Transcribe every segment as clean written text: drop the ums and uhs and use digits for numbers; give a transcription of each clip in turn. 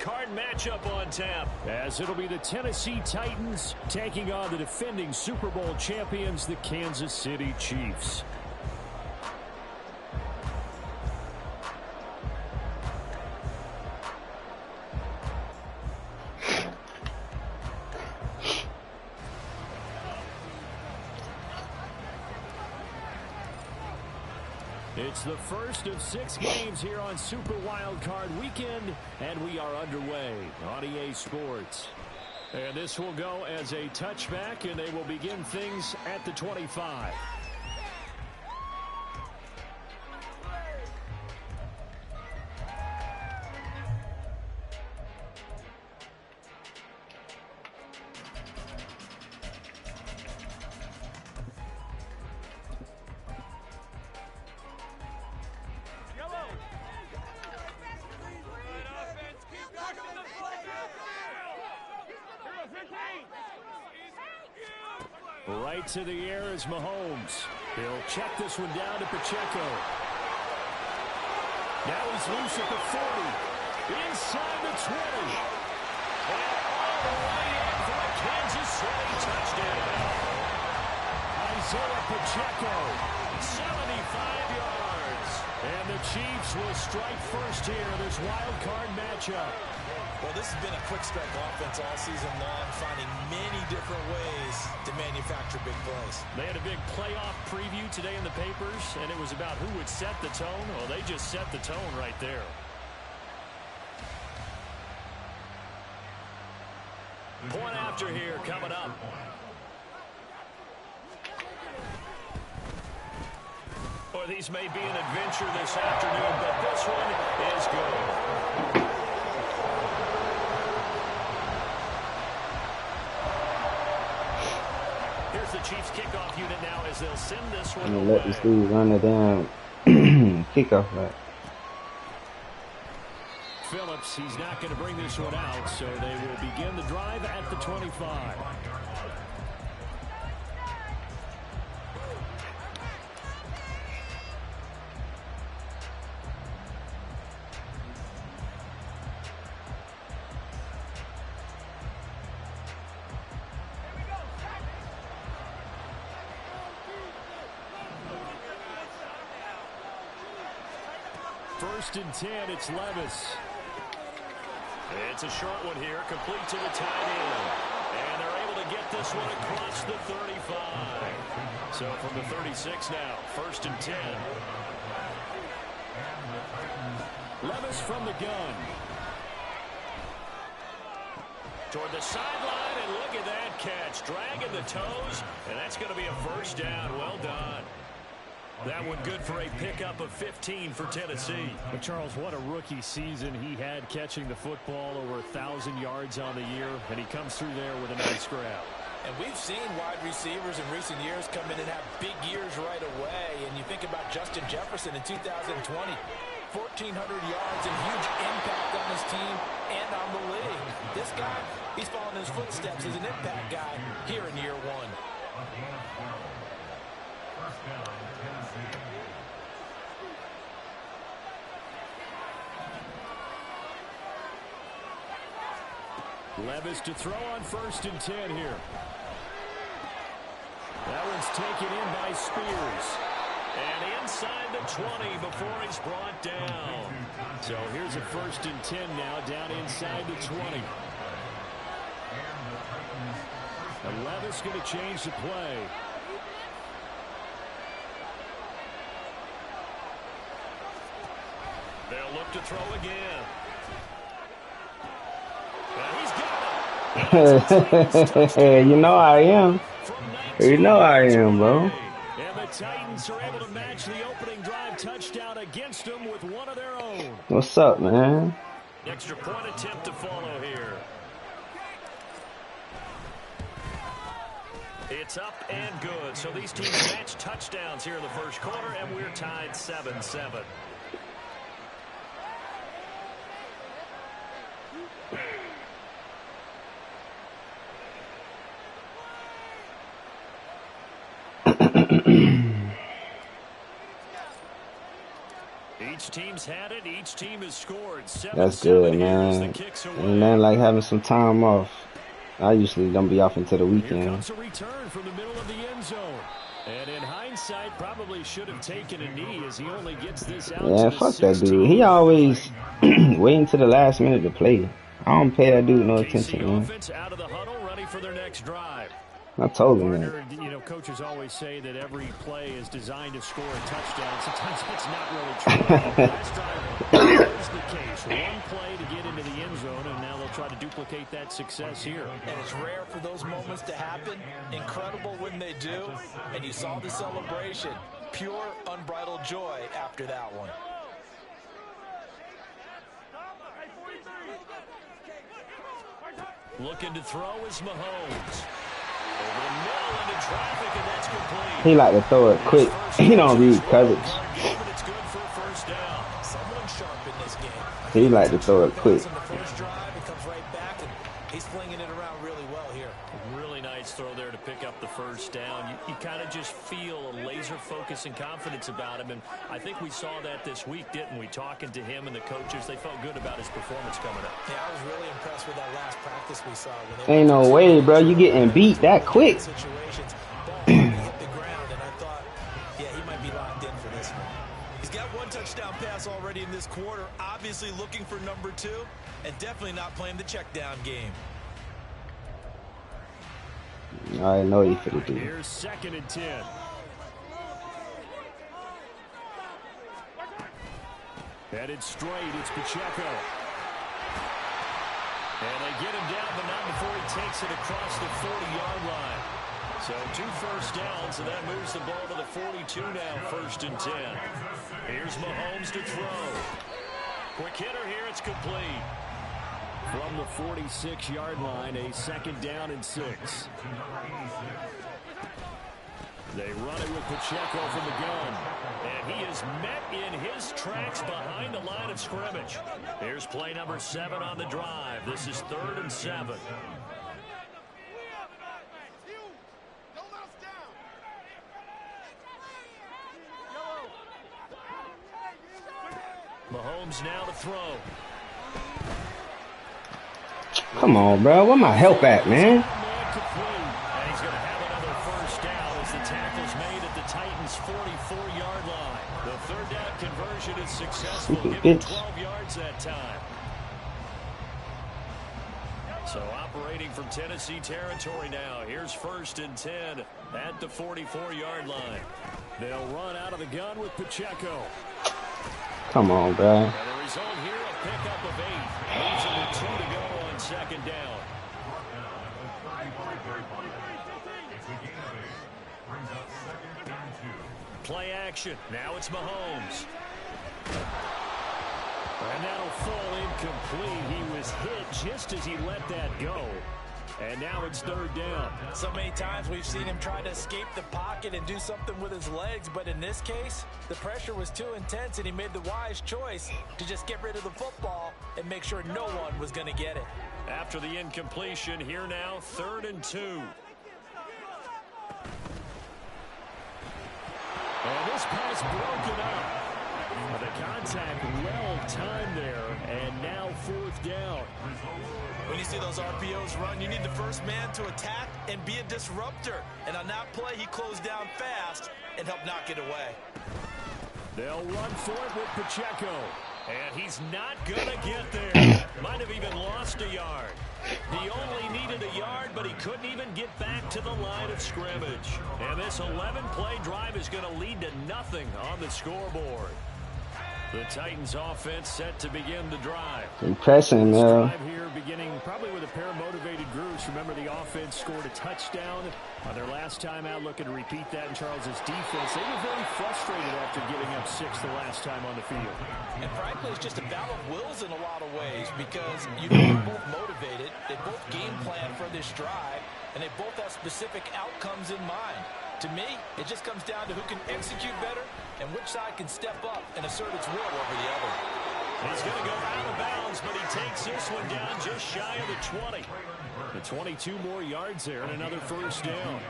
card matchup on tap, as it'll be the Tennessee Titans taking on the defending Super Bowl champions, the Kansas City Chiefs. It's the first of 6 games here on Super Wildcard Weekend, and we are underway on EA Sports. And this will go as a touchback, and they will begin things at the 25. Right to the air is Mahomes. He'll check this one down to Pacheco. Now he's loose at the 40. Inside the 20. And all the way in for a Kansas City touchdown. Isaiah Pacheco, 75 yards. And the Chiefs will strike first here in this wild card matchup. Well, this has been a quick strike offense all season long, finding many different ways to manufacture big plays. They had a big playoff preview today in the papers, and it was about who would set the tone. Well, they just set the tone right there. Point after here coming up. Well, these may be an adventure this afternoon, but this one is good. Here's the Chiefs kickoff unit now as they'll send this one away. Let this dude run it down. Kickoff right. Phillips, he's not going to bring this one out, so they will begin the drive at the 25. First and 10, it's Levis. It's a short one here, complete to the tight end. And they're able to get this one across the 35. So from the 36 now, first and 10. Levis from the gun. Toward the sideline, and look at that catch. Dragging the toes, and that's going to be a first down. Well done. That one good for a pickup of 15 for Tennessee. But Charles, what a rookie season he had, catching the football over 1,000 yards on the year, and he comes through there with a nice grab. And we've seen wide receivers in recent years come in and have big years right away. And you think about Justin Jefferson in 2020, 1,400 yards and huge impact on his team and on the league. This guy, he's following his footsteps as an impact guy here in year one. Levis to throw on first and 10 here. That one's taken in by Spears. And inside the 20 before he's brought down. So here's a first and 10 now, down inside the 20. And Levis going to change the play. They'll look to throw again. You know I am. You know I am, bro. And the Titans are able to match the opening drive touchdown against them with one of their own. What's up, man? Extra point attempt to follow here. It's up and good. So these teams match touchdowns here in the first quarter, and we're tied 7-7. Each team teams had it. Each team has scored. That's good, man. Ain't nothing like having some time off. I usually don't be off until the weekend. Here comes a return from the middle of the end zone. And in hindsight, probably should have taken a knee as he only gets this out. Yeah, fuck that dude. He always waiting to the last minute to play. I don't pay that dude no attention, man. Out of the huddle, ready for their next drive. I told him that. You know, coaches always say that every play is designed to score a touchdown. Sometimes that's not really true. Last drive was the case. One play to get into the end zone, and now they'll try to duplicate that success here. And it's rare for those moments to happen. Incredible when they do. And you saw the celebration. Pure, unbridled joy after that one. Looking to throw is Mahomes. Over the middle into traffic, and that's complete. He like to throw it quick. He don't read coverage. It's good for a first down. Someone sharp in this game. He like to throw it quick. On the first drive, it comes right back, and he's flinging it around really well here. Really nice throw there to pick up the first down. You kind of just feel a laser focus and confidence about him, and I think we saw that this week, didn't we? Talking to him and the coaches, they felt good about his performance coming up. Yeah, I was really impressed with that last practice we saw. Ain't no way, bro. You getting beat that quick. Situations, ball hit the ground, and I thought, yeah, he might be locked in for this one. He's got one touchdown pass already in this quarter, obviously looking for number 2, and definitely not playing the check down game. I know he finna do. Here's 2nd and 10. Headed straight, it's Pacheco. And they get him down, but not before he takes it across the 40-yard line. So 2 first downs, and that moves the ball to the 42 now, 1st and 10. Here's Mahomes to throw. Quick hitter here, it's complete. From the 46-yard line, a 2nd down and 6. They run it with Pacheco from the gun. And he is met in his tracks behind the line of scrimmage. Here's play number 7 on the drive. This is 3rd and 7. Mahomes now to throw. Come on, bro. Where my help at, man? And he's going to have another first down as the tackle's made at the Titans' 44-yard line. The 3rd down conversion is successful, giving 12 yards that time. So operating from Tennessee territory now. Here's 1st and 10 at the 44-yard line. They'll run out of the gun with Pacheco. Come on, bro. And the result here, a pickup of 8. Leaves him with 2 to go on 2nd down. Play action. Now it's Mahomes. And that'll fall incomplete. He was hit just as he let that go. And now it's 3rd down. So many times we've seen him try to escape the pocket and do something with his legs, but in this case, the pressure was too intense and he made the wise choice to just get rid of the football and make sure no one was going to get it. After the incompletion, here now, 3rd and 2. And this pass broken up. The contact well timed there, and now 4th down. When you see those RPOs run, you need the first man to attack and be a disruptor. And on that play, he closed down fast and helped knock it away. They'll run for it with Pacheco. And he's not going to get there. Might have even lost a yard. He only needed a yard, but he couldn't even get back to the line of scrimmage. And this 11-play drive is going to lead to nothing on the scoreboard. The Titans offense set to begin the drive. Impressing, man. Drive here beginning probably with a pair of motivated groups. Remember, the offense scored a touchdown on their last time out, looking to repeat that in Charles's defense. They were very frustrated after giving up 6 the last time on the field. And frankly, it's just a battle of wills in a lot of ways because you know they're both motivated. They both game plan for this drive, and they both have specific outcomes in mind. To me, it just comes down to who can execute better and which side can step up and assert its will over the other. He's going to go out of bounds, but he takes this one down just shy of the 20. The 22 more yards there and another first down.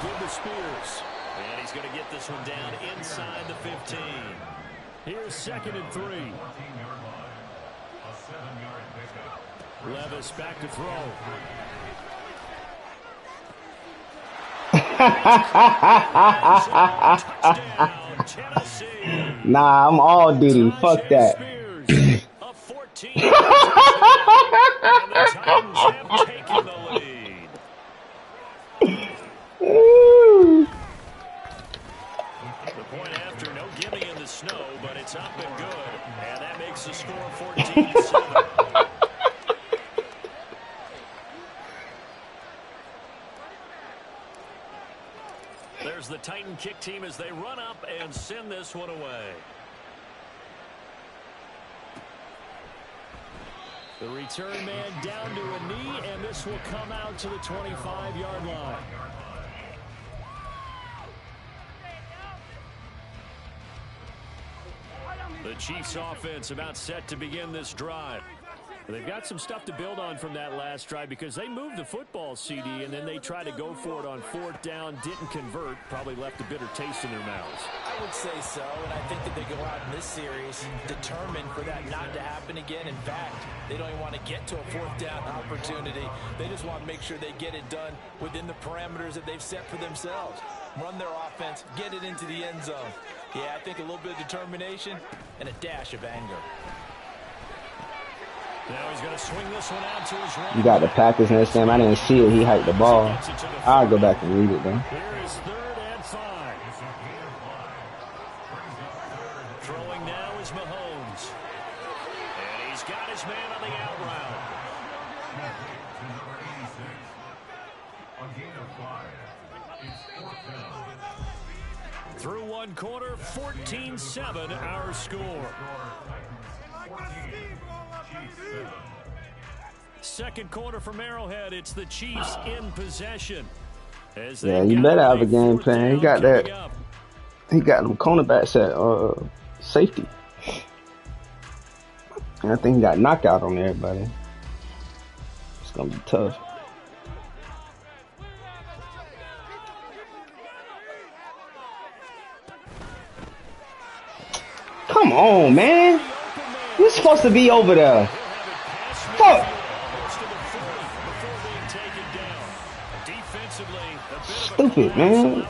give the Spears. And he's going to get this one down inside the 15. Here's 2nd and 3. Levis back to throw. Touchdown, Tennessee. Nah, I'm all Diddy. Fuck that. Up 14. And the Titans have taken the lead. The point after, no gimme in the snow, but it's up and good. And that makes the score 14-7. There's the Titan kick team as they run up and send this one away. The return man down to a knee, and this will come out to the 25-yard line. The Chiefs offense about set to begin this drive. They've got some stuff to build on from that last drive because they moved the football, CD, and then they tried to go for it on 4th down, didn't convert, probably left a bitter taste in their mouths. I would say so, and I think that they go out in this series determined for that not to happen again. In fact, they don't even want to get to a 4th down opportunity. They just want to make sure they get it done within the parameters that they've set for themselves. Run their offense, get it into the end zone. Yeah, I think a little bit of determination and a dash of anger. Now he's going to swing this one out to his right. You got the Packers next game. I didn't see it. He hiked the ball. I'll go back and read it, though. Here is 3rd and 5. Throwing now is Mahomes. And he's got his man on the out route. Through one quarter, 14-7 our score. 2nd quarter from Arrowhead. It's the Chiefs in possession. Yeah, you better have a game plan. He got that. He got them cornerbacks at safety. And I think he got knockout on everybody. It's gonna be tough. Come on, man. You're supposed to be over there. Fuck. Stupid, man.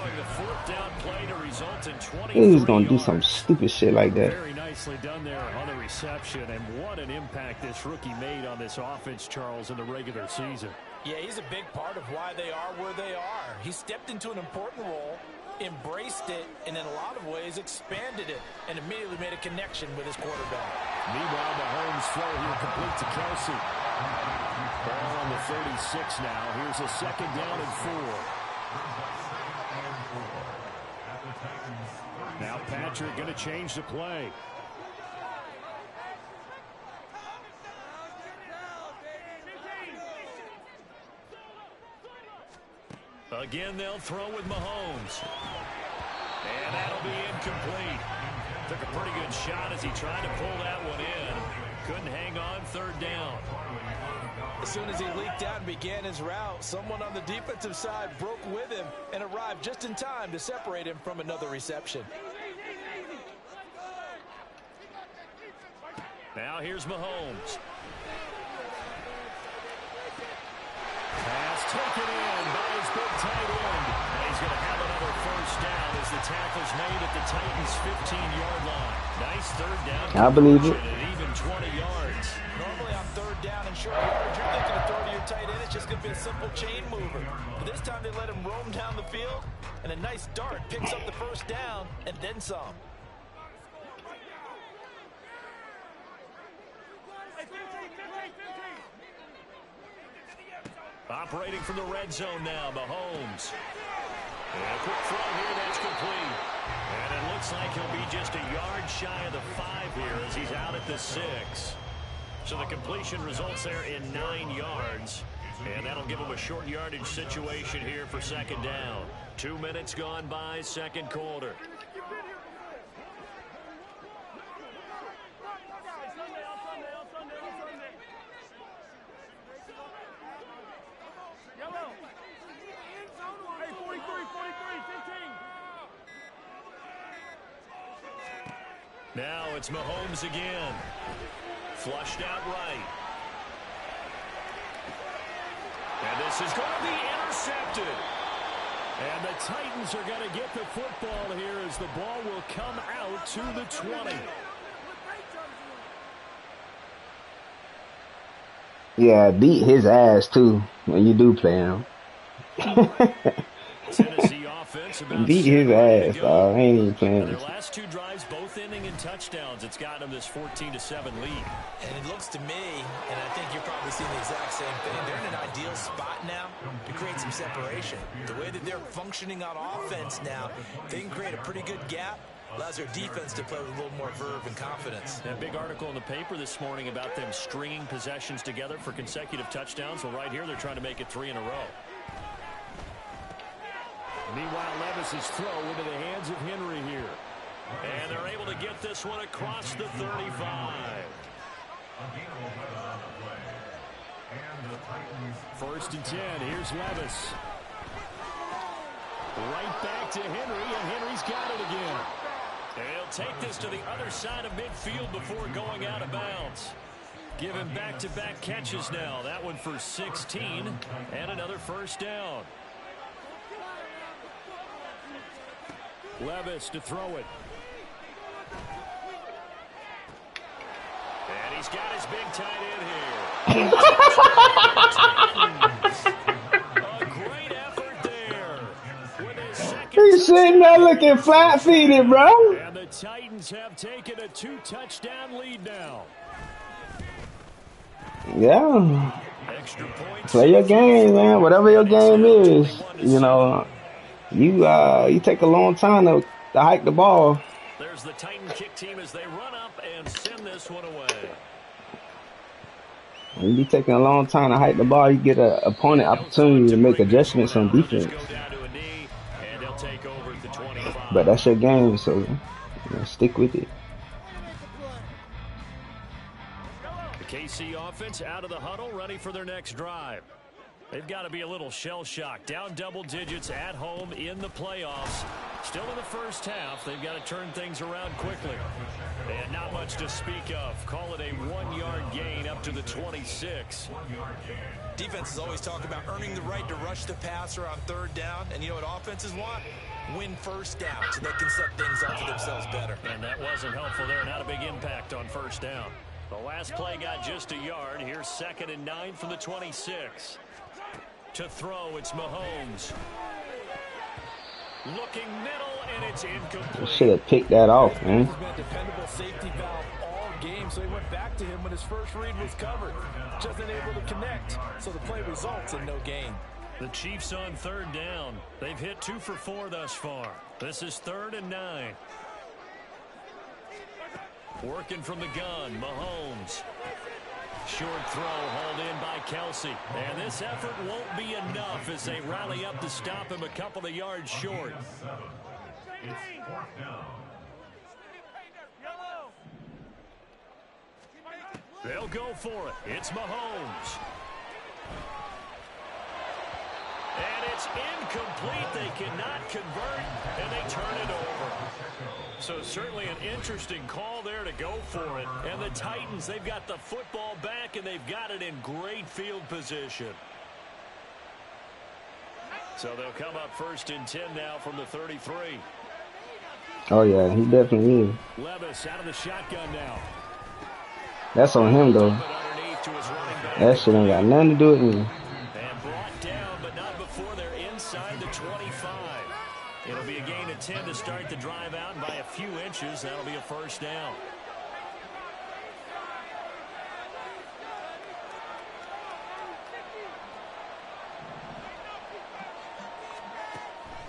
He was gonna do some stupid shit like that. Very nicely done there on the reception, and what an impact this rookie made on this offense, Charles, in the regular season. Yeah, he's a big part of why they are where they are. He stepped into an important role, embraced it, and in a lot of ways expanded it, and immediately made a connection with his quarterback. Meanwhile, Mahomes' throw here complete to Kelsey. Ball on the 36 now. Here's a 2nd down and 4. Now Patrick going to change the play. Again, they'll throw with Mahomes. And that'll be incomplete. Took a pretty good shot as he tried to pull that one in. Couldn't hang on 3rd down. As soon as he leaked out and began his route, someone on the defensive side broke with him and arrived just in time to separate him from another reception. Now here's Mahomes. Pass taken in by his big tight end. And he's going to have another 1st down as the tackle's made at the Titans' 15-yard line. Nice 3rd down. I believe it. At even 20 yards. Normally on 3rd down and short yardage, you're thinking of throwing to your tight end. It's just going to be a simple chain mover. But this time they let him roam down the field, and a nice dart picks up the 1st down and then some. Operating from the red zone now, Mahomes. And a quick throw here, that's complete. And it looks like he'll be just a yard shy of the 5 here as he's out at the 6. So the completion results there in 9 yards. And that'll give him a short yardage situation here for 2nd down. 2 minutes gone by, 2nd quarter. Now it's Mahomes again. Flushed out right. And this is going to be intercepted. And the Titans are going to get the football here as the ball will come out to the 20. Yeah, beat his ass, too, when you do play him. Tennessee offense about beat his ass, dog. I ain't even playing. Their last two drives both ending in touchdowns. It's gotten them this 14-7 lead. And it looks to me, and I think you're probably seeing the exact same thing, they're in an ideal spot now to create some separation. The way that they're functioning on offense now, they can create a pretty good gap. Allows their defense to play with a little more verve and confidence. That big article in the paper this morning about them stringing possessions together for consecutive touchdowns. Well, right here, they're trying to make it 3 in a row. Meanwhile, Levis's throw into the hands of Henry here. And they're able to get this one across the 35. First and 10. Here's Levis. Right back to Henry, and Henry's got it again. And he'll take this to the other side of midfield before going out of bounds. Give him back-to-back catches now. That one for 16, and another first down. Levis to throw it. And he's got his big tight end here. A great effort there. With his second He's sitting there looking flat-feeted, bro. And the Titans have taken a 2-touchdown lead now. Yeah. Extra points. Play your game, man. Whatever your game is, you know. You take a long time to hike the ball. There's the Titan kick team as they run up and send this one away. When you be taking a long time to hike the ball, you get an opponent opportunity to make adjustments on defense. But that's your game, so you know, stick with it. The KC offense out of the huddle, ready for their next drive. They've got to be a little shell-shocked. Down double digits at home in the playoffs. Still in the first half. They've got to turn things around quickly. And not much to speak of. Call it a 1-yard gain up to the 26. Defenses always talk about earning the right to rush the passer on third down. And you know what offenses want? Win first down so they can set things up for themselves better. And that wasn't helpful there. Not a big impact on first down. The last play got just a yard. Here's 2nd and 9 from the 26. To throw, it's Mahomes. Looking middle, and it's incomplete. Should have picked that off, man. He's been a dependable safety valve all game, so he went back to him when his first read was covered. Just unable to connect, so the play results in no gain. The Chiefs on 3rd down. They've hit 2 for 4 thus far. This is 3rd and 9. Working from the gun, Mahomes. Short throw hauled in by Kelsey. And this effort won't be enough as they rally up to stop him a couple of yards short. They'll go for it. It's Mahomes. And it's incomplete. They cannot convert, and they turn it over. So certainly an interesting call there to go for it. And the Titans, they've got the football back, and they've got it in great field position. So they'll come up 1st and 10 now from the 33. Oh, yeah, he definitely is. Levis out of the shotgun now. That's on him, though. That shit ain't got nothing to do with me. And brought down, but not before they're inside the 25. It'll be a gain of 10 to start the drive out, and by a few inches, that'll be a first down.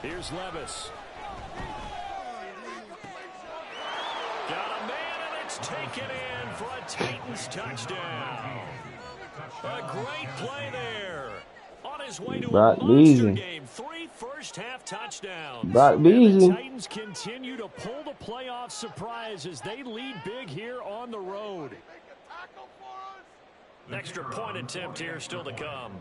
Here's Levis. Got a man, and it's taken in for a Titans touchdown. A great play there. On his way to Brock a monster Beasley. game. 3 first-half touchdowns. Brock And the Beasley. Titans continue to pull the playoff surprise as they lead big here on the road. Extra point attempt here still to come.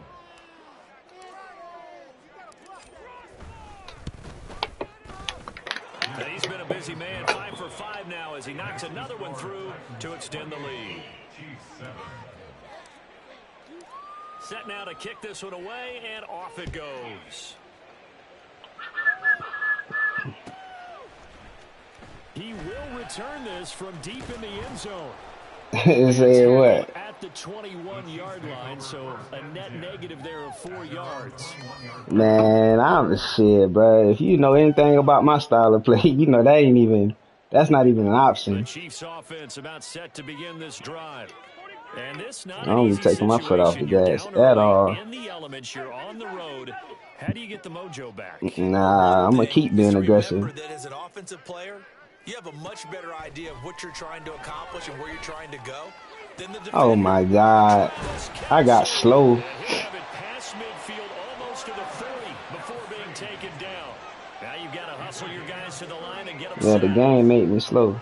And he's been a busy man, 5 for 5 now as he knocks another one through to extend the lead. Set now to kick this one away, and off it goes. He will return this from deep in the end zone. Say what? At the 21-yard line, so a net negative there of 4 yards. Man, I'm shit, bro. If you know anything about my style of play, you know that's not even an option. The Chiefs offense about set to begin this drive. And this not I don't be taking my foot off the gas at all. In the elements, you're on the road. How do you get the mojo back? Nah, I'm gonna keep being aggressive. Remember that as an offensive player, you have a much better idea of what you're trying to accomplish and where you're trying to go than the defender. Oh my God, I got slow. And he'll have it past midfield almost to the 40 before being taken down. Now you've got to hustle your guys to the line and get them Yeah, the set. game made me slow.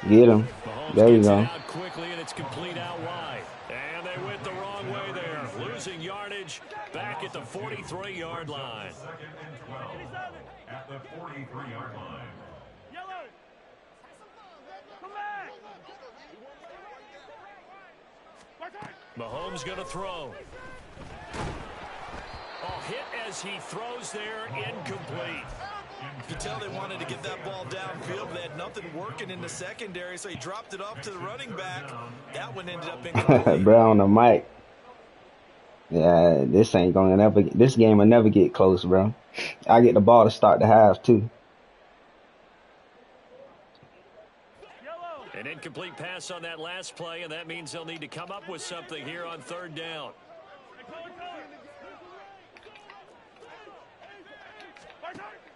Get him. There you go. Out quickly, and it's complete out wide. And they went the wrong way there. Losing yardage back at the 43-yard line. At the 43-yard line. Mahomes going to throw. Oh, hit as he throws there, incomplete. You can tell they wanted to get that ball downfield. They had nothing working in the secondary, so he dropped it off to the running back. That one ended up incomplete. Bro, on the mic. Yeah, this game will never get close, bro. I get the ball to start the half too. An incomplete pass on that last play, and that means they'll need to come up with something here on 3rd down.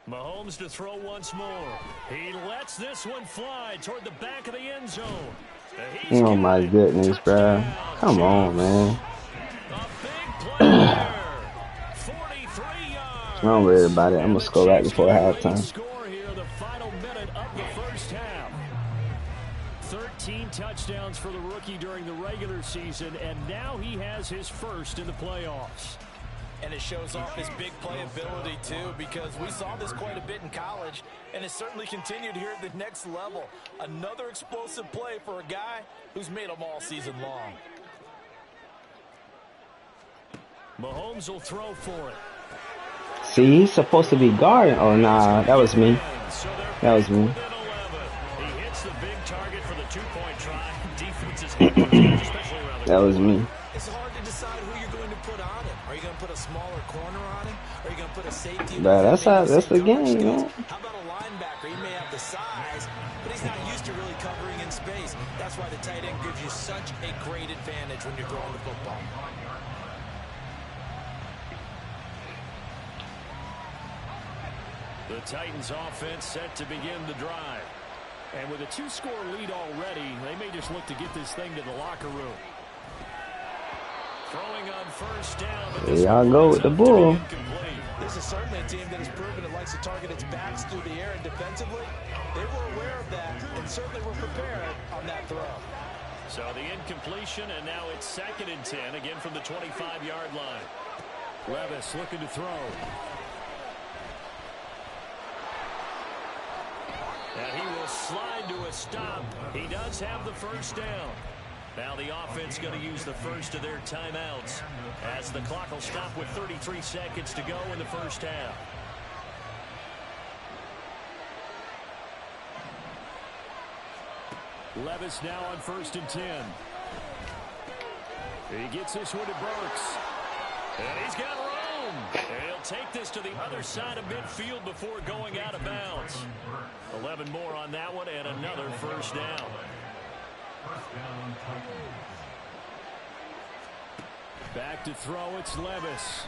Mahomes to throw once more. He lets this one fly toward the back of the end zone. Oh my goodness, bro. Come on, man. A big play there. 43 yards. Don't worry about it. I'm going to score right before halftime. Score here, the final minute of the first half. 13 touchdowns for the rookie during the regular season, and now he has his first in the playoffs. And it shows off his big playability, too, because we saw this quite a bit in college, and it's certainly continued here at the next level. Another explosive play for a guy who's made them all season long. Mahomes will throw for it. See, he's supposed to be guarding. Oh, nah, that was me. That was me. He hits the big target for the 2-point try. Defense is especially around the That was me. It's hard to decide who you're going to put on him. Are you going to put a smaller corner on him? Or are you going to put a safety? Bro, that's the game, man. How about a linebacker? He may have the size, but he's not used to really covering in space. That's why the tight end gives you such a great advantage when you're throwing the football. The Titans offense set to begin the drive. And with a 2-score lead already, they may just look to get this thing to the locker room. Throwing on 1st down. But Here y'all go with the bull. This is certainly a team that has proven it likes to target its backs through the air, and defensively, they were aware of that and certainly were prepared on that throw. So the incompletion, and now it's 2nd and 10, again from the 25-yard line. Levis looking to throw. And he will slide to a stop. He does have the 1st down. Now the offense going to use the first of their timeouts as the clock will stop with 33 seconds to go in the first half. Levis now on 1st and 10. He gets this one to Burks. And he's got room. And he'll take this to the other side of midfield before going out of bounds. 11 more on that one and another 1st down. Back to throw, it's Levis.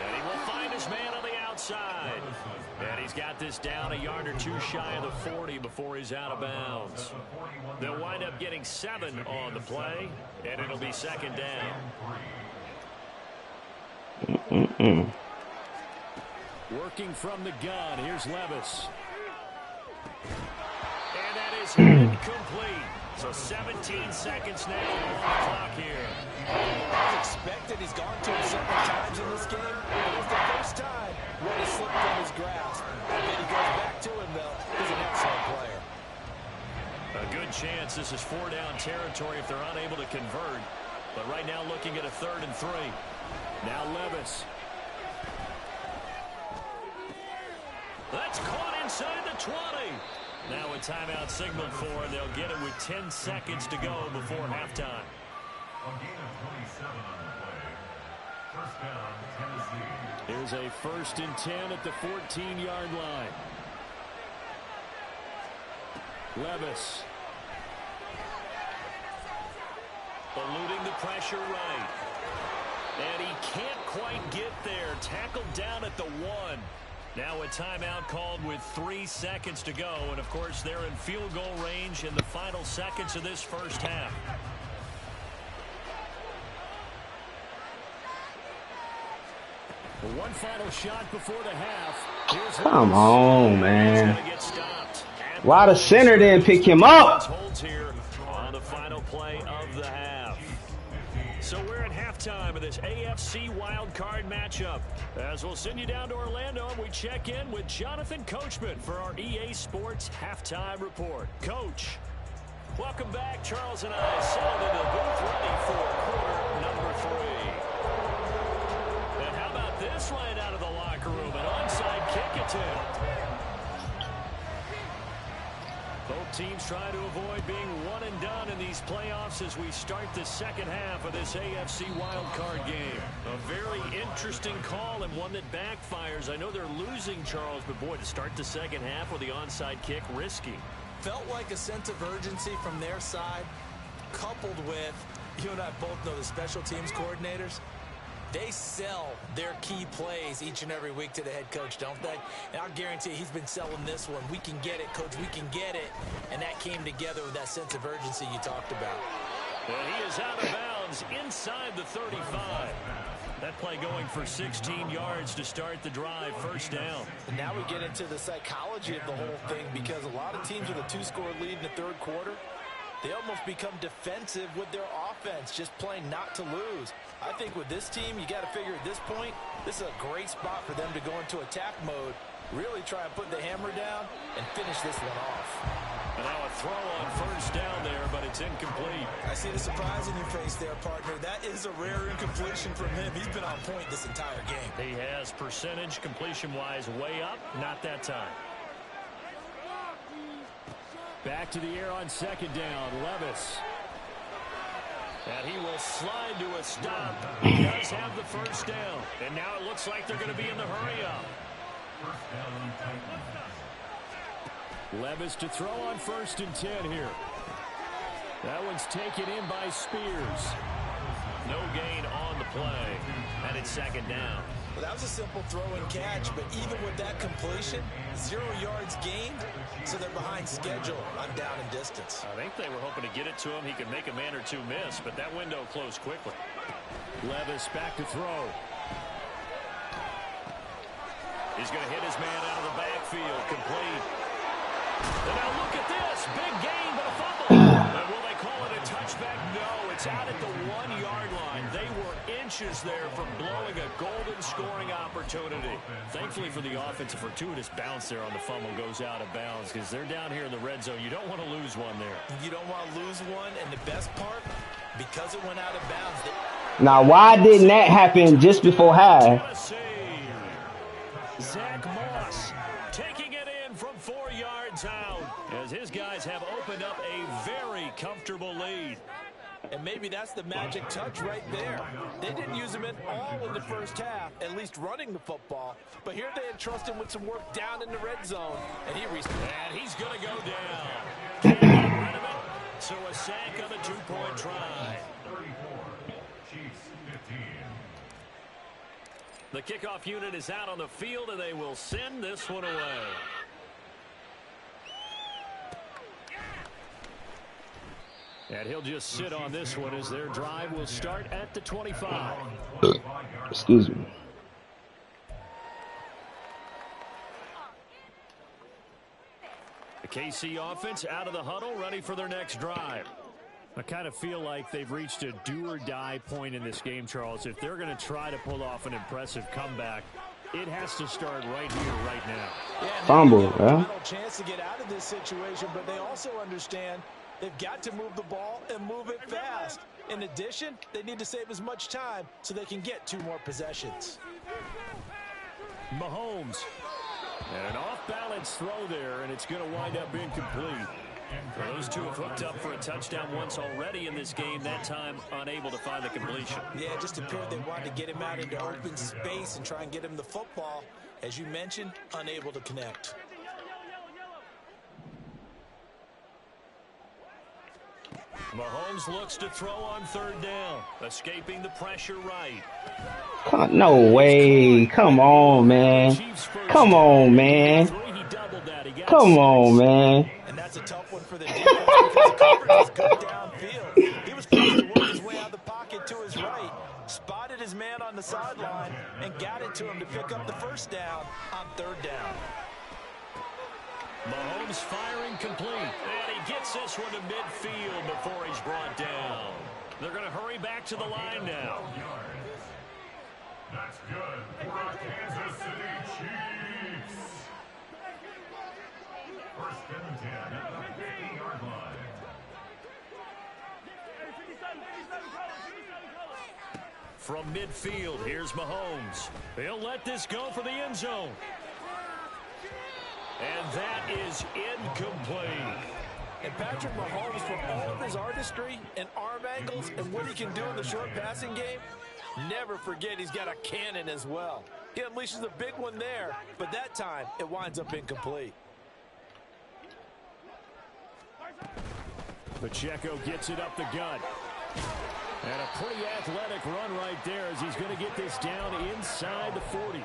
And he will find his man on the outside. And he's got this down a yard or 2 shy of the 40 before he's out of bounds. They'll wind up getting 7 on the play, and it'll be 2nd down. Working from the gun, here's Levis. And that is incomplete. So 17 seconds now on the clock here. As expected, he's gone to him several times in this game, but it's the first time one has slipped from his grasp. I bet he goes back to him, though. He's an excellent player. A good chance this is 4-down territory if they're unable to convert. But right now looking at a 3rd and 3. Now Levis. That's caught inside the 20. Now a timeout signaled for, and they'll get it with 10 seconds to go before halftime. A gain of 27 on the play. First down, Tennessee. Here's a 1st and 10 at the 14-yard line. Levis. Eluding the pressure right. And he can't quite get there. Tackled down at the 1. Now a timeout called with 3 seconds to go. And, of course, they're in field goal range in the final seconds of this first half. One final shot before the half. Here's Come on, man. Get stopped. Why the center didn't pick him up? Holds here on the final play of the half. So we're at halftime of this AFC Wildcard matchup. As we'll send you down to Orlando, and we check in with Jonathan Coachman for our EA Sports Halftime Report. Coach, welcome back. Charles and I settled into the booth ready for quarter number 3. And how about this right out of the locker room? An onside kick attempt. Both teams try to avoid being one and done in these playoffs as we start the second half of this AFC wildcard game. A very interesting call and one that backfires. I know they're losing, Charles, but boy, to start the second half with the onside kick, risky. Felt like a sense of urgency from their side, coupled with, you and I both know the special teams coordinators. They sell their key plays each and every week to the head coach, don't they? And I'll guarantee he's been selling this one. We can get it, coach, we can get it. And that came together with that sense of urgency you talked about. And he is out of bounds inside the 35. That play going for 16 yards to start the drive, first down. And now we get into the psychology of the whole thing, because a lot of teams with a 2-score lead in the third quarter, they almost become defensive with their offense, just playing not to lose. I think with this team, you got to figure at this point, this is a great spot for them to go into attack mode, really try and put the hammer down and finish this one off. And now a throw on first down there, but it's incomplete. I see the surprise in your face there, partner. That is a rare incompletion from him. He's been on point this entire game. He has percentage completion-wise way up, not that time. Back to the air on second down, Levis. And he will slide to a stop. He does have the first down. And now it looks like they're going to be in the hurry-up. Levis to throw on 1st and 10 here. That one's taken in by Spears. No gain on the play. And it's second down. Well, that was a simple throw and catch, but even with that completion, 0 yards gained, so they're behind schedule on down and distance. I think they were hoping to get it to him. He could make a man or two miss, but that window closed quickly. Levis back to throw. He's going to hit his man out of the backfield, complete. And now look at this, big gain, but a fumble. And will they call it a touchback? No, it's out at the 1-yard line. They were inches there from blowing a golden scoring opportunity. Thankfully for the offense, a fortuitous bounce there on the fumble goes out of bounds, because they're down here in the red zone. You don't want to lose one there. You don't want to lose one, and the best part, because it went out of bounds. Now, why didn't that happen just before half? Tennessee. Zach Moss taking it in from 4 yards out, as his guys have opened up a very comfortable lead. And maybe that's the magic touch right there. They didn't use him at all in the first half, at least running the football. But here they entrust him with some work down in the red zone. And he's going to go down. Can't get rid of it. So a sack on the 2-point try. 34, Chiefs 15. The kickoff unit is out on the field, and they will send this one away. And he'll just sit on this one as their drive will start at the 25. Excuse me. The KC offense out of the huddle, ready for their next drive. I kind of feel like they've reached a do-or-die point in this game, Charles. If they're going to try to pull off an impressive comeback, it has to start right here, right now. Yeah, Fumble, they man. have a final chance to get out of this situation, but they also understand they've got to move the ball and move it fast. In addition, they need to save as much time so they can get 2 more possessions. Mahomes. And an off-balance throw there, and it's going to wind up incomplete. Well, those two have hooked up for a touchdown once already in this game, that time unable to find the completion. Yeah, it just appeared they wanted to get him out into open space and try and get him the football. As you mentioned, unable to connect. Mahomes looks to throw on 3rd down, escaping the pressure right. No way. Come on, man. Come on, man. Come on, man. And that's a tough one for the defense because the coverage is good downfield. He was forced to work his way out of the pocket to his right, spotted his man on the sideline, and got it to him to pick up the 1st down on 3rd down. Mahomes firing complete. And he gets this one to midfield before he's brought down. They're going to hurry back to the line now. That's good for our Kansas City Chiefs. 1st and 10 at the 50-yard line. From midfield, here's Mahomes. He'll let this go for the end zone. And that is incomplete. And Patrick Mahomes, for all of his artistry and arm angles and what he can do in the short passing game, never forget he's got a cannon as well. He unleashes a big one there, but that time it winds up incomplete. Pacheco gets it up the gut. And a pretty athletic run right there as he's going to get this down inside the 40.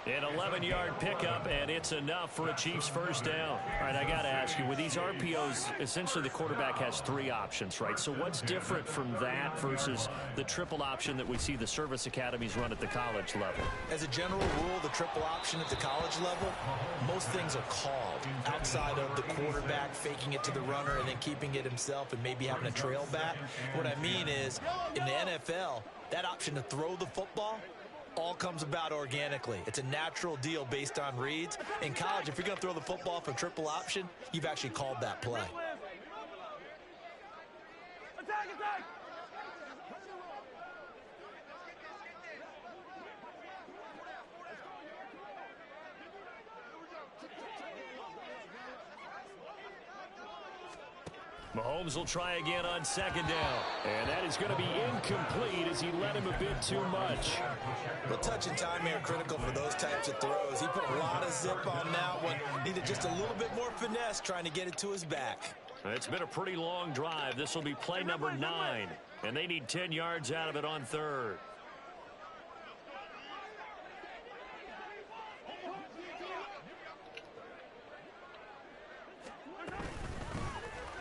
An 11-yard pickup, and it's enough for a Chiefs 1st down. All right, I got to ask you, with these RPOs, essentially the quarterback has 3 options, right? So what's different from that versus the triple option that we see the service academies run at the college level? As a general rule, the triple option at the college level, most things are called outside of the quarterback faking it to the runner and then keeping it himself and maybe having a trail back. What I mean is, in the NFL, that option to throw the football all comes about organically. It's a natural deal based on reads. In college, if you're going to throw the football for triple option, you've actually called that play. Mahomes will try again on 2nd down. And that is going to be incomplete as he led him a bit too much. Well, touch and time here critical for those types of throws. He put a lot of zip on that one. Needed just a little bit more finesse trying to get it to his back. It's been a pretty long drive. This will be play number 9. And they need 10 yards out of it on 3rd.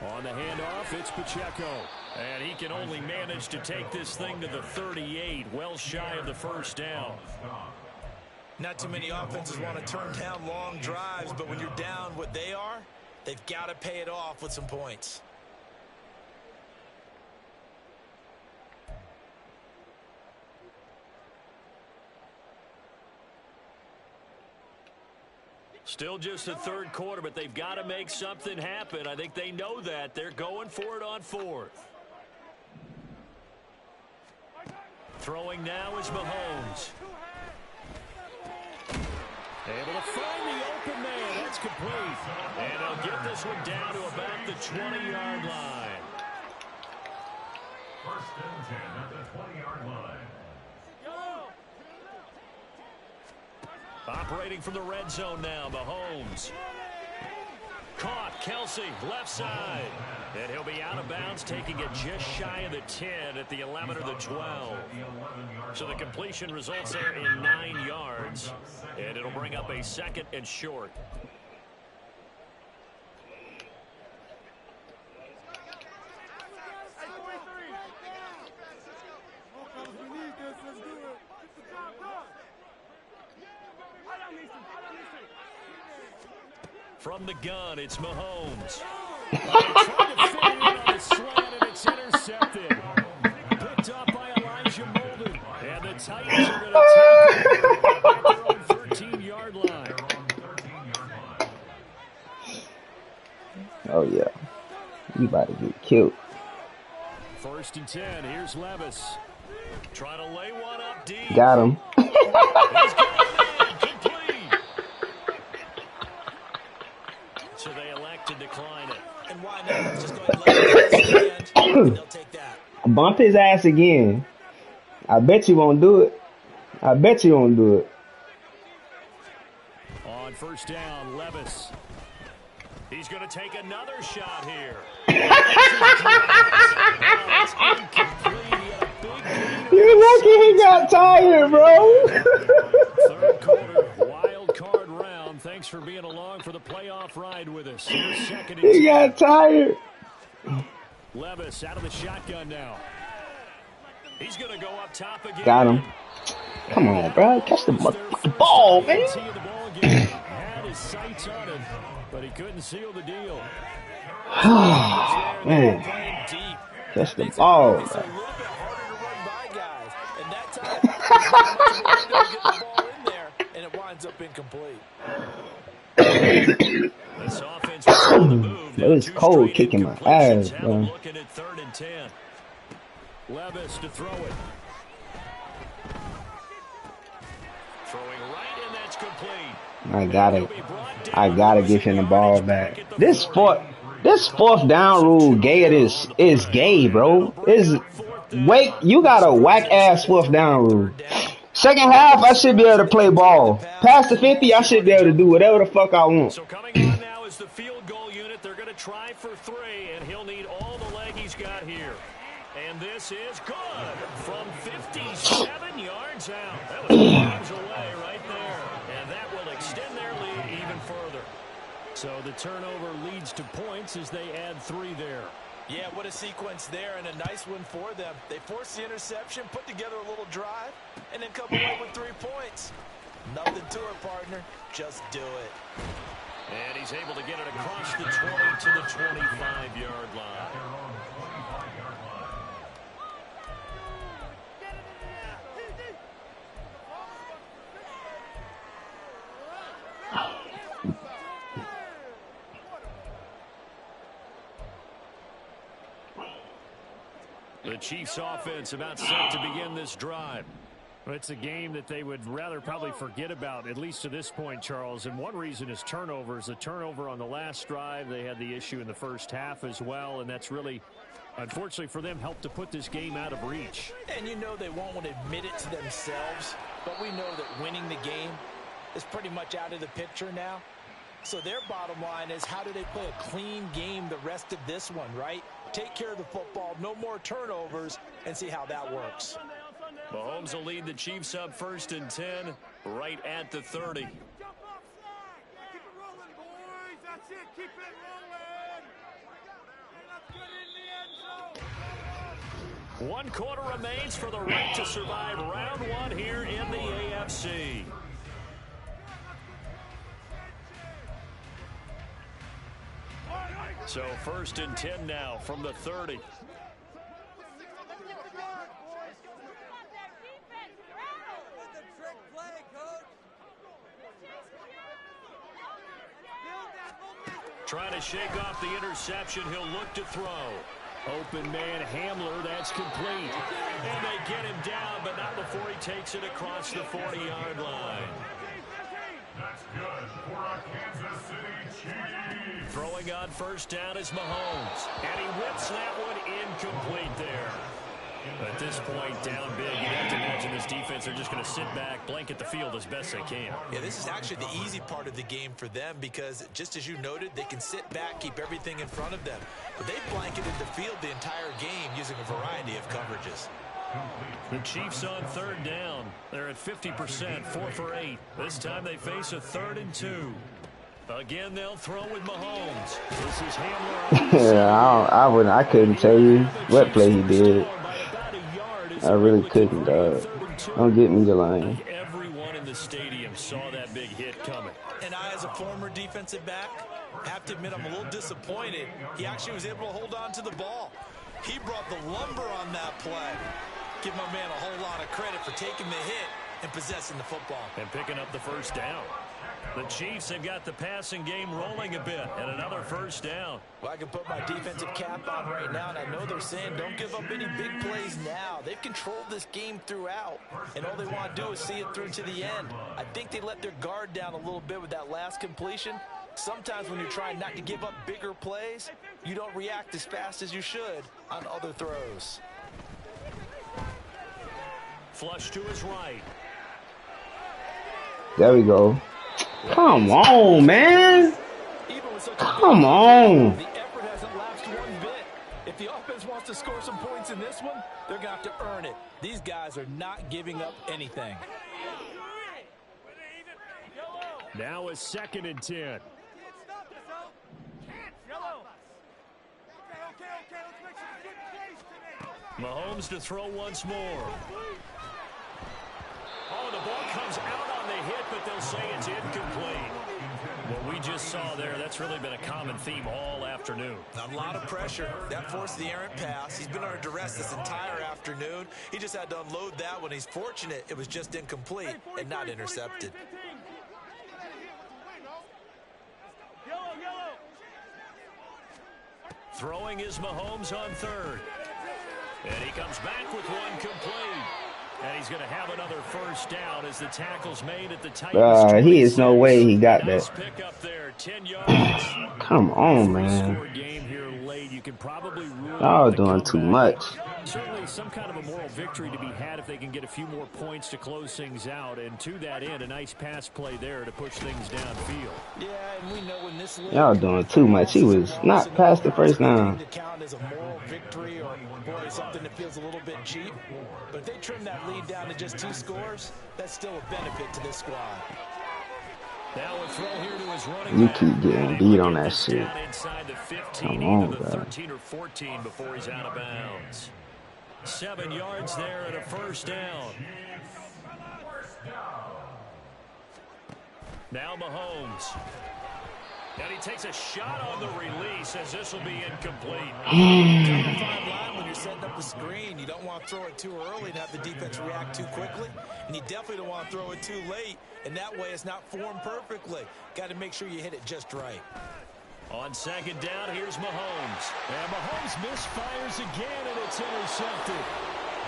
On the handoff, it's Pacheco. And he can only manage to take this thing to the 38, well shy of the 1st down. Not too many offenses want to turn down long drives, but when you're down what they are, they've got to pay it off with some points. Still just the 3rd quarter, but they've got to make something happen. I think they know that. They're going for it on 4th. Throwing now is Mahomes. Able to find the open man. That's complete. And they'll get this one down to about the 20-yard line. 1st and 10 at the 20-yard line. Operating from the red zone now, Mahomes. Caught, Kelsey, left side. And he'll be out of bounds, taking it just shy of the 10 at the 11 or the 12. So the completion results there in 9 yards. And it'll bring up a 2nd and short. From the gun, it's Mahomes. Trying to fit it in on the slant, and it's intercepted. Picked up by Elijah Molden. And the Titans are going to take over at their own 13-yard line. Oh, yeah. You about to get killed. 1st and 10. Here's Levis. Trying to lay one up deep. Got him. He's got it in. Complete. So they elect to decline it. And why not? Just go ahead and let it stand, and they'll take that. Bump his ass again. I bet you won't do it. I bet you won't do it. On 1st down, Levis. He's going to take another shot here. You're lucky he got tired, bro. 3rd quarter, wild card round. Thanks for being along for the playoff ride with us. Here's 2nd and 10. He got tired. Levis out of the shotgun now. He's going to go up top again. Got him. Come on, bro. Catch the ball, man. Had his sights on it, but he couldn't seal the deal. Man. Catch the ball, It's a bro. little bit harder to run by guys. And that time, there's not much of a window to get the ball in there, and it winds up incomplete. This offense was on the move. It was cold kicking my ass, bro. Looking at 3rd and 10. Levis to throw it. Throwing right, and that's complete. I gotta give him the ball back. This fourth down rule gay is gay, bro. You got a whack ass 4th down rule. Second half, I should be able to play ball. Past the 50, I should be able to do whatever the fuck I want. So coming on now is the field goal unit. They're going to try for 3, and he'll need all the leg he's got here. And this is good from 57 yards out. That was miles away right there. And that will extend their lead even further. So the turnover leads to points as they add 3 there. Yeah, what a sequence there, and a nice one for them. They force the interception, put together a little drive, and then come away with 3 points. Nothing to it, partner. Just do it. And he's able to get it across the 20 to the 25-yard line. The Chiefs offense about set to begin this drive. Well, it's a game that they would rather probably forget about, at least to this point, Charles. And one reason is turnovers. A turnover on the last drive. They had the issue in the first half as well, and that's really, unfortunately for them, helped to put this game out of reach. And you know they won't admit it to themselves, but we know that winning the game is pretty much out of the picture now. So their bottom line is, how do they play a clean game the rest of this one, right? Take care of the football, no more turnovers, and see how that works. Mahomes will lead the Chiefs up 1st and 10, right at the 30. One quarter remains for the right to survive round 1 here in the AFC. So 1st and 10 now from the 30. Trying to shake off the interception. He'll look to throw. Open man Hamler, that's complete. And they get him down, but not before he takes it across the 40-yard line. That's good for our Kansas City Chiefs. Throwing on 1st down is Mahomes. And he whips that one incomplete there. At this point, down big, you'd have to imagine this defense are just going to sit back, blanket the field as best they can. Yeah, this is actually the easy part of the game for them because, just as you noted, they can sit back, keep everything in front of them. But they blanketed the field the entire game using a variety of coverages. The Chiefs on 3rd down. They're at 50%, 4 for 8. This time they face a 3rd and 2. Again, they'll throw with Mahomes. This is Hamler. Yeah, I couldn't tell you what play he did. I really couldn't, Don't get me the line. Everyone in the stadium saw that big hit coming. And I, as a former defensive back, have to admit I'm a little disappointed. He actually was able to hold on to the ball. He brought the lumber on that play. Give my man a whole lot of credit for taking the hit and possessing the football. And picking up the first down. The Chiefs have got the passing game rolling a bit, and another first down. Well, I can put my defensive cap on right now, and I know they're saying don't give up any big plays now. They've controlled this game throughout, and all they want to do is see it through to the end. I think they let their guard down a little bit with that last completion. Sometimes when you're trying not to give up bigger plays, you don't react as fast as you should on other throws. Flush to his right. There we go. Come on, man. Come on. The effort hasn't lapsed one bit. If the offense wants to score some points in this one, they're going to have to earn it. These guys are not giving up anything. Now a 2nd and 10. Mahomes to throw once more. Oh, the ball comes out on the hit, but they'll say it's incomplete. What we just saw there, that's really been a common theme all afternoon. A lot of pressure. That forced the errant pass. He's been under duress this entire afternoon. He just had to unload that one. He's fortunate it was just incomplete and not intercepted. Throwing is Mahomes on 3rd. And he comes back with one complete. And he's going to have another first down as the tackle's made at the Titans. He is no way he got nice that. pick up there, 10 yards. Come on, man. Game here late. You can probably rule Y'all doing too much. Certainly some kind of a moral victory to be had if they can get a few more points to close things out. And to that end, a nice pass play there to push things downfield. Yeah, and we know when this Y'all doing too much. He was not past the first down. To count as a moral victory or boy, something that feels a little bit cheap. But if they trim that lead down to just 2 scores, that's still a benefit to this squad. Now a throw here to his running You back. keep getting beat on that shit. Inside the 15, Come on, either the bro. 13 or 14 before he's out of bounds. 7 yards there and a first down. Now Mahomes. And he takes a shot on the release as this will be incomplete. Fine line when you're setting up the screen. You don't want to throw it too early and have the defense react too quickly. And you definitely don't want to throw it too late. And that way it's not formed perfectly. Got to make sure you hit it just right. On 2nd down, here's Mahomes. And Mahomes misfires again, and it's intercepted.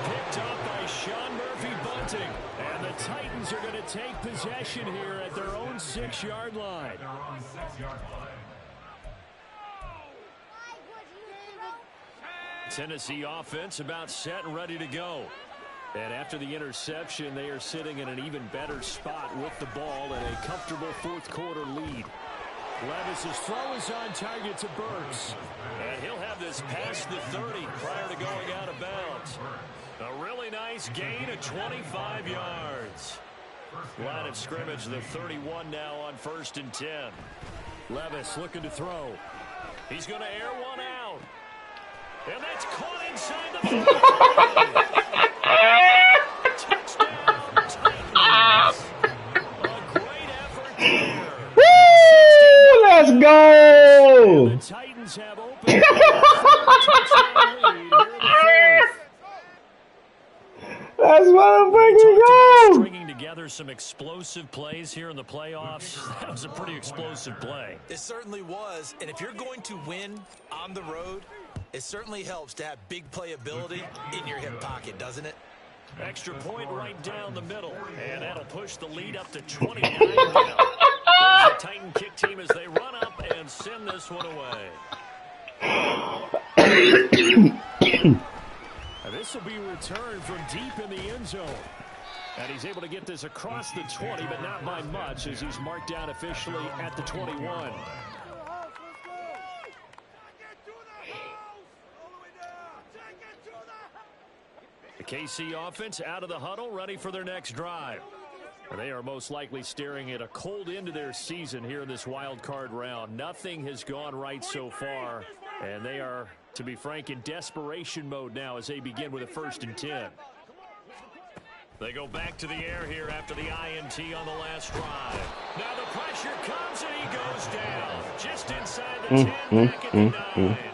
Picked up by Sean Murphy-Bunting. And the Titans are going to take possession here at their own 6-yard line. Tennessee offense about set and ready to go. And after the interception, they are sitting in an even better spot with the ball and a comfortable 4th quarter lead. Levis's throw is on target to Burks. And he'll have this past the 30 prior to going out of bounds. A really nice gain of 25 yards. Line of scrimmage, the 31 now on 1st and 10. Levis looking to throw. He's going to air one out. And that's caught inside the 40. Touchdown, Titans. A great effort there. Woo! Let's go! The Titans have opened touchdown lead here in the 4th. That's motherfucking go! Stringing together some explosive plays here in the playoffs. That was a pretty explosive play. It certainly was. And if you're going to win on the road, it certainly helps to have big playability in your hip pocket, doesn't it? Extra point right down the middle. And that'll push the lead up to 29 now. There's the Titan kick team as they run up and send this one away. This will be returned from deep in the end zone. And he's able to get this across the 20, but not by much as he's marked down officially at the 21. The KC offense out of the huddle, ready for their next drive. They are most likely staring at a cold end to their season here in this wild card round. Nothing has gone right so far, and they are, to be frank, in desperation mode now as they begin with a 1st and 10. They go back to the air here after the INT on the last drive. Now the pressure comes and he goes down. Just inside the 10, back at the 9.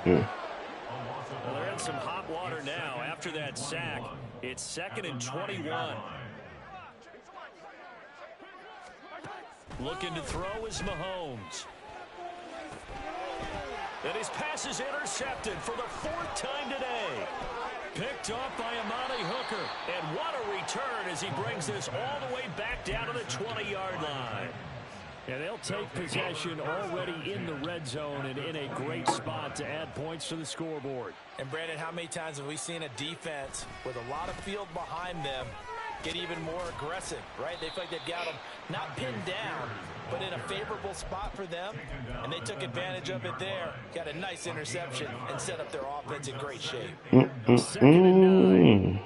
Well, they're at in some hot water now after that sack. It's 2nd and 21. Looking to throw is Mahomes. And his pass is intercepted for the 4th time today. Picked off by Amani Hooker. And what a return as he brings this all the way back down to the 20-yard line. And they'll take possession already in the red zone and in a great spot to add points to the scoreboard. And, Brandon, how many times have we seen a defense with a lot of field behind them get even more aggressive, right? They feel like they've got them not pinned down, but in a favorable spot for them, and they took advantage of it there. Got a nice interception and set up their offense in great shape. 2nd and 9.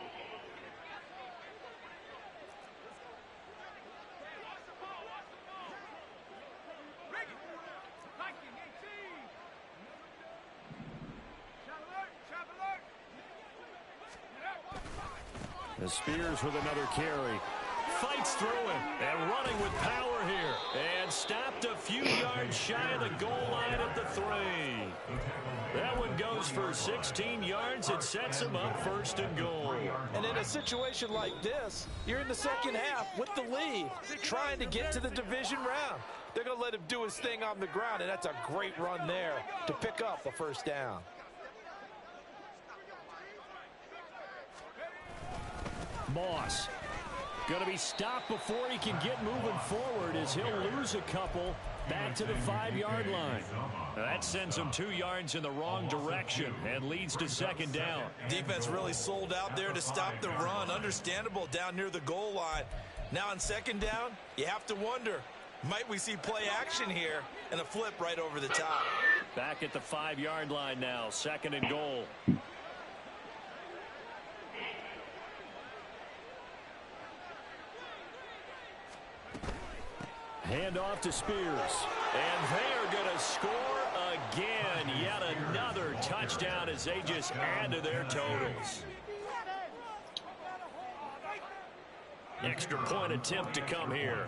The Spears with another carry. Fights through him and running with power here. And stopped a few yards shy of the goal line at the 3. That one goes for 16 yards. It sets him up 1st and goal. And in a situation like this, you're in the second half with the lead, trying to get to the division round. They're going to let him do his thing on the ground, and that's a great run there to pick up a 1st down. Moss going to be stopped before he can get moving forward as he'll lose a couple back to the 5-yard line. That sends him 2 yards in the wrong direction and leads to 2nd down. Defense really sold out there to stop the run. Understandable down near the goal line. Now on 2nd down, you have to wonder, might we see play action here and a flip right over the top? Back at the 5-yard line now, 2nd and goal. Hand off to Spears. And they are going to score again. Yet another touchdown as they just add to their totals. Extra point attempt to come here.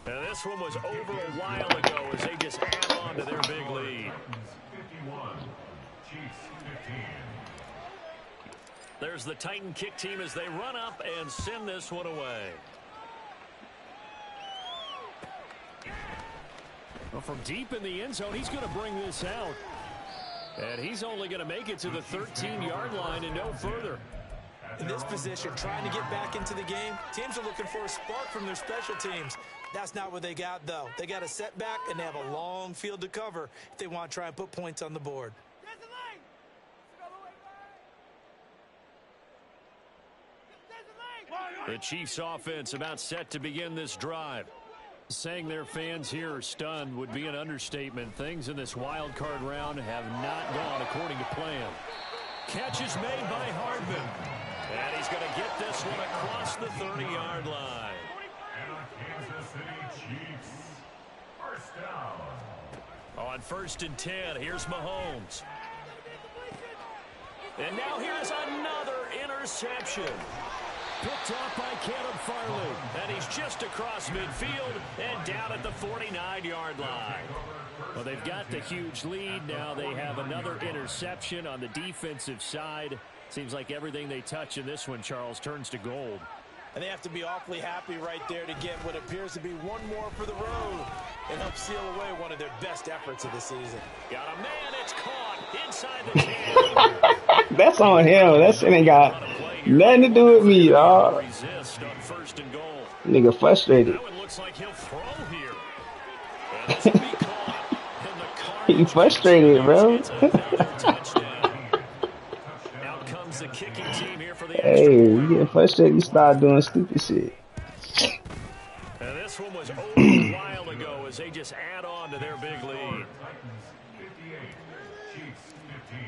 And this one was over a while ago as they just add on to their big lead. 51, Chiefs 15. There's the Titan kick team as they run up and send this one away. Well, from deep in the end zone, he's going to bring this out. And he's only going to make it to the 13-yard line and no further. In this position, trying to get back into the game, teams are looking for a spark from their special teams. That's not what they got, though. They got a setback, and they have a long field to cover if they want to try and put points on the board. The Chiefs offense about set to begin this drive. Saying their fans here are stunned would be an understatement. Things in this wild card round have not gone according to plan. Catch is made by Hardman. And he's going to get this one across the 30-yard line. And the Kansas City Chiefs, 1st down. On 1st and 10, here's Mahomes. And now here's another interception. Picked off by Caleb Farley. And he's just across midfield and down at the 49-yard line. Well, they've got the huge lead. Now they have another interception on the defensive side. Seems like everything they touch in this one, Charles, turns to gold. And they have to be awfully happy right there to get what appears to be one more for the road and help seal away one of their best efforts of the season. Got a man, it's caught inside the 10. That's on him. That shit ain't got nothing to do with me, dog. Resist on 1st and goal. Nigga frustrated. That one looks like he'll throw here. And this will be caught. And the He frustrated, bro. Out comes the kicking team here for the Hey, extra you point. get frustrated, you start doing stupid shit. And this one was over a while ago as they just add on to their big lead. 58, Chiefs 15.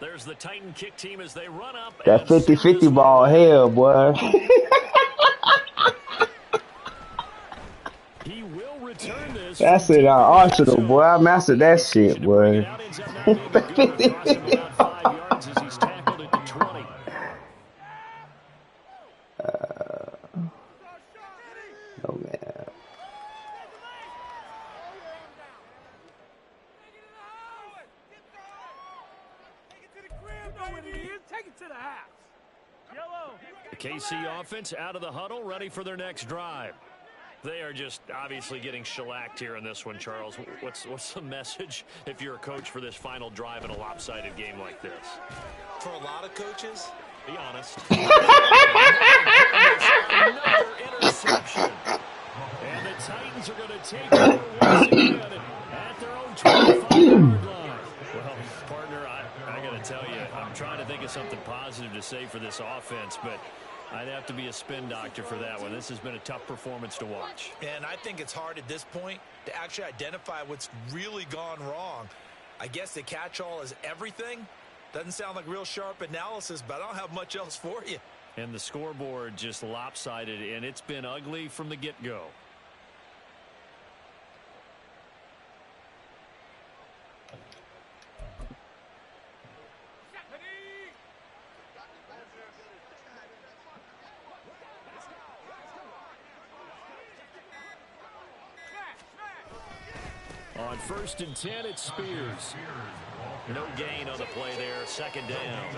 There's the Titan kick team as they run up. That and send 50-50 this ball, hell, boy. He will return this. That's in our arsenal, boy. I mastered that shit, boy. Oh, man. The KC offense out of the huddle, ready for their next drive. They are just obviously getting shellacked here in this one, Charles. What's the message if you're a coach for this final drive in a lopsided game like this? For a lot of coaches, be honest. Another interception. And the Titans are going to take over once again at their own 25-yard line. Well, partner, I got to tell you, I'm trying to think of something positive to say for this offense, but I'd have to be a spin doctor for that one. This has been a tough performance to watch. And I think it's hard at this point to actually identify what's really gone wrong. I guess the catch-all is everything. Doesn't sound like real sharp analysis, but I don't have much else for you. And the scoreboard just lopsided, and it's been ugly from the get-go. On 1st and 10, it's Spears. No gain on the play there, 2nd down.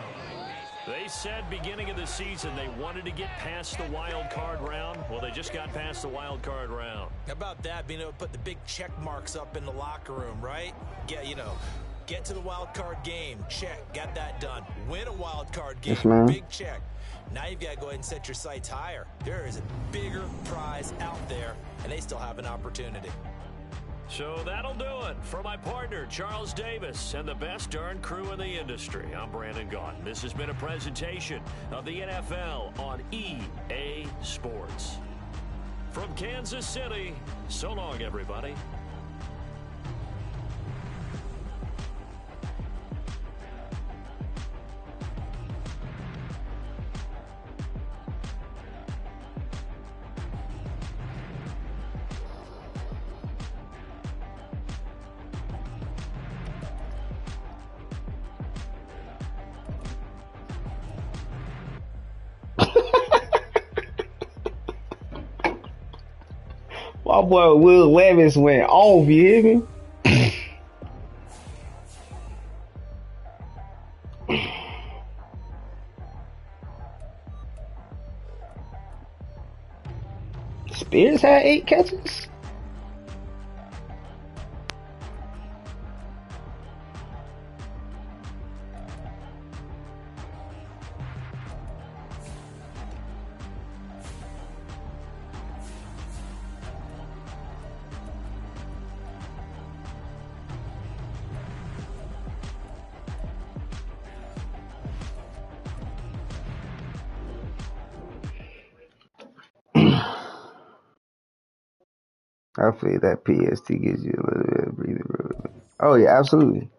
They said beginning of the season they wanted to get past the wild card round. Well, they just got past the wild card round. How about that, being able to put the big check marks up in the locker room, right? Get to the wild card game, check, got that done. Win a wild card game, yes, big check. Now you've got to go ahead and set your sights higher. There is a bigger prize out there, and they still have an opportunity. So that'll do it for my partner, Charles Davis, and the best darn crew in the industry. I'm Brandon Gaudin. This has been a presentation of the NFL on EA Sports. From Kansas City, so long, everybody. My boy Will Levis went off, you hear me? Spears had 8 catches? Hopefully that PST gives you a little bit of breathing room. Oh yeah, absolutely.